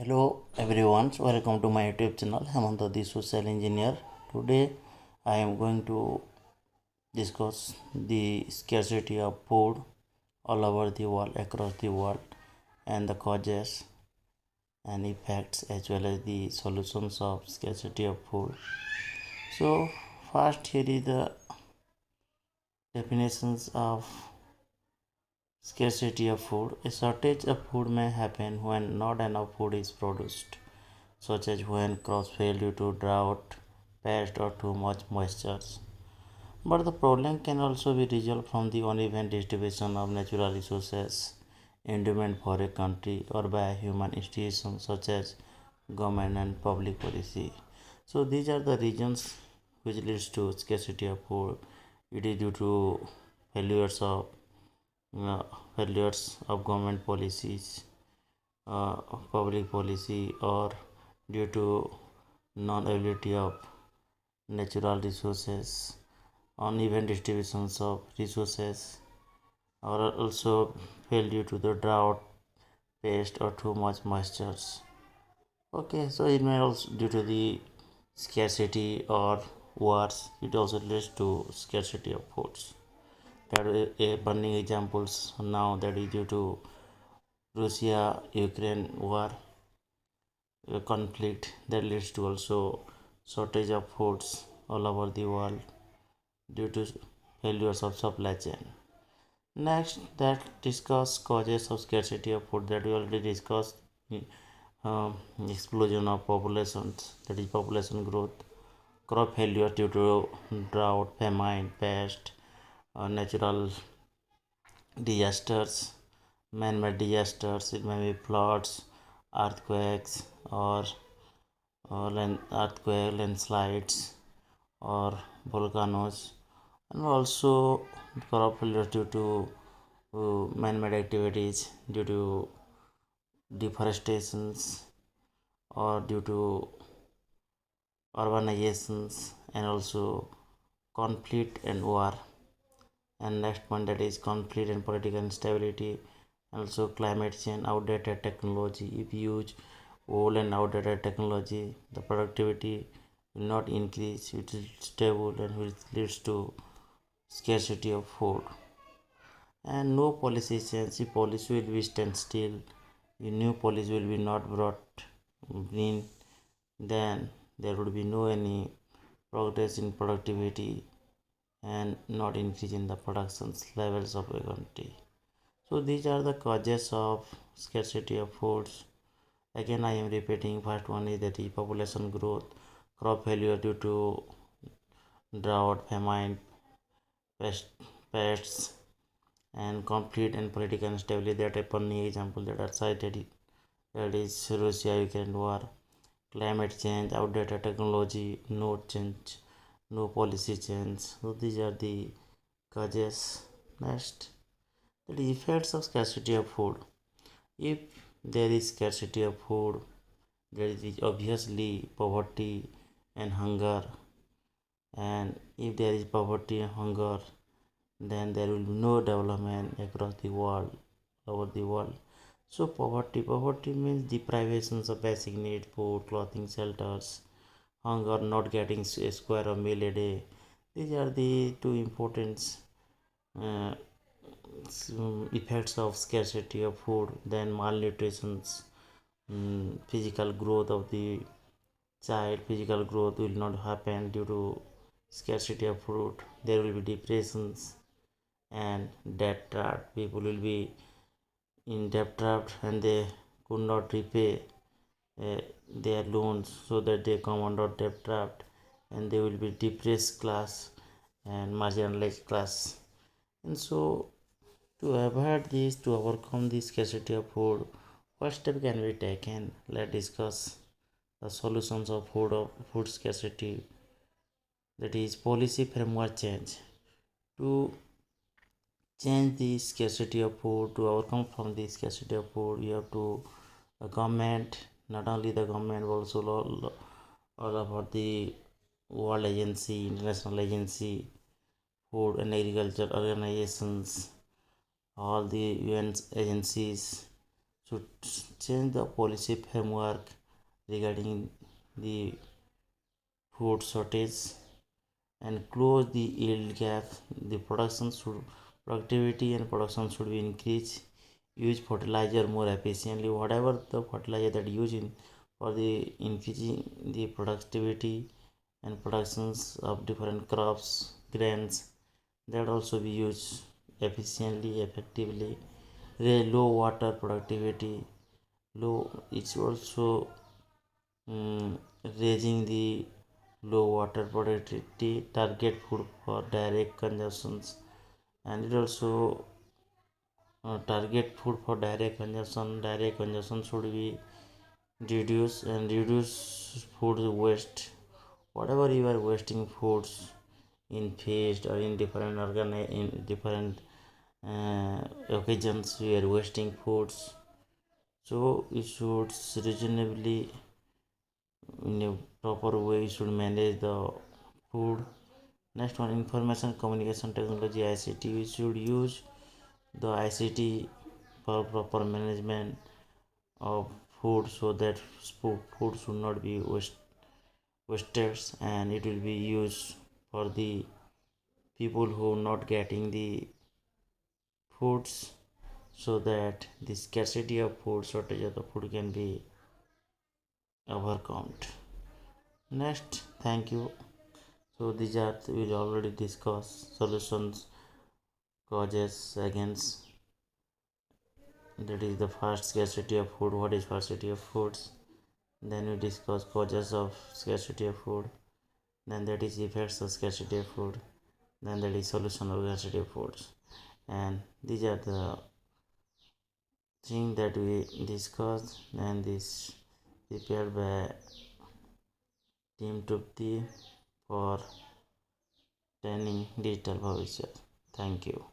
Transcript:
Hello everyone, welcome to my YouTube channel. Hemanta, the social engineer. Today I am going to discuss the scarcity of food all over the world, across the world, and the causes and effects as well as the solutions of scarcity of food. So first here is the definitions of scarcity of food. A shortage of food may happen when not enough food is produced, such as when crops fail due to drought, pest, or too much moisture. But the problem can also be resolved from the uneven distribution of natural resources endowment for a country or by human institutions such as government and public policy. So these are the reasons which leads to scarcity of food. It is due to failures of uh, failures of government policies, public policy, or due to non-availability of natural resources, uneven distributions of resources, or also fail due to the drought, pest, or too much moisture. Okay, so it may also due to the scarcity or wars. It also leads to scarcity of foods. That is a burning examples now that is due to Russia-Ukraine war conflict that leads to also shortage of foods all over the world due to failures of supply chain. Next, that discuss causes of scarcity of food that we already discussed. Explosion of populations, that is population growth, crop failure due to drought, famine, pest, natural disasters, man-made disasters. It may be floods, earthquakes, or landslides, or volcanoes, and also crop failure due to man-made activities, due to deforestations, or due to urbanizations, and also conflict and war. And next one, that is conflict and political instability, and also climate change, outdated technology. If you use old and outdated technology, the productivity will not increase, it is stable and which leads to scarcity of food. And no policy change, the policy will be stand still, the new policy will be not brought in, then there would be no any progress in productivity and not increase in the production levels of a country. So these are the causes of scarcity of foods. Again, I am repeating. First one is that the population growth, crop failure due to drought, famine, pests, and conflict and political instability. That a funny example that are cited. That is Russia-Ukraine war, climate change, outdated technology, no change, no policy change. So these are the causes. Next, the effects of scarcity of food. If there is scarcity of food, there is obviously poverty and hunger. And if there is poverty and hunger, then there will be no development across the world, over the world. So poverty means deprivations of basic needs, food, clothing, shelters, hunger, not getting a square meal a day. These are the two important uh, effects of scarcity of food. Then malnutrition, physical growth of the child, physical growth will not happen due to scarcity of food. There will be depressions and debt trap. People will be in debt trap and they could not repay their loans, so that they come under debt trap and they will be depressed class and marginalized class. And so to avoid this, to overcome the scarcity of food, what step can be taken? Let's discuss the solutions of food scarcity. That is policy framework change. To change the scarcity of food, to overcome from the scarcity of food, you have to the government, not only the government, but also all about the world agency, international agency, food and agriculture organizations, all the UN agencies should change the policy framework regarding the food shortage and close the yield gap. The productivity and production should be increased. Use fertilizer more efficiently. Whatever the fertilizer that used in for the increasing the productivity and productions of different crops, grains, that also be used efficiently, effectively. Low water productivity, low. It's also raising the low water productivity, target food for direct consumptions, and it also target food for direct consumption. Direct consumption should be reduced and reduce food waste. Whatever you are wasting foods in feast or in different occasions, we are wasting foods, so you should reasonably in a proper way you should manage the food. Next one, information communication technology, ICT. We should use the ICT for proper management of food, so that food should not be wasted, and it will be used for the people who are not getting the foods, so that the scarcity of food, shortage of the food can be overcome. Next, thank you. So these are we already discussed solutions, causes against, that is the first, scarcity of food. What is scarcity of foods? Then we discuss causes of scarcity of food. Then that is effects of scarcity of food. Then that is solution of scarcity of foods. And these are the things that we discussed, and this prepared by Team Tupti for training digital Bhavishya. Thank you.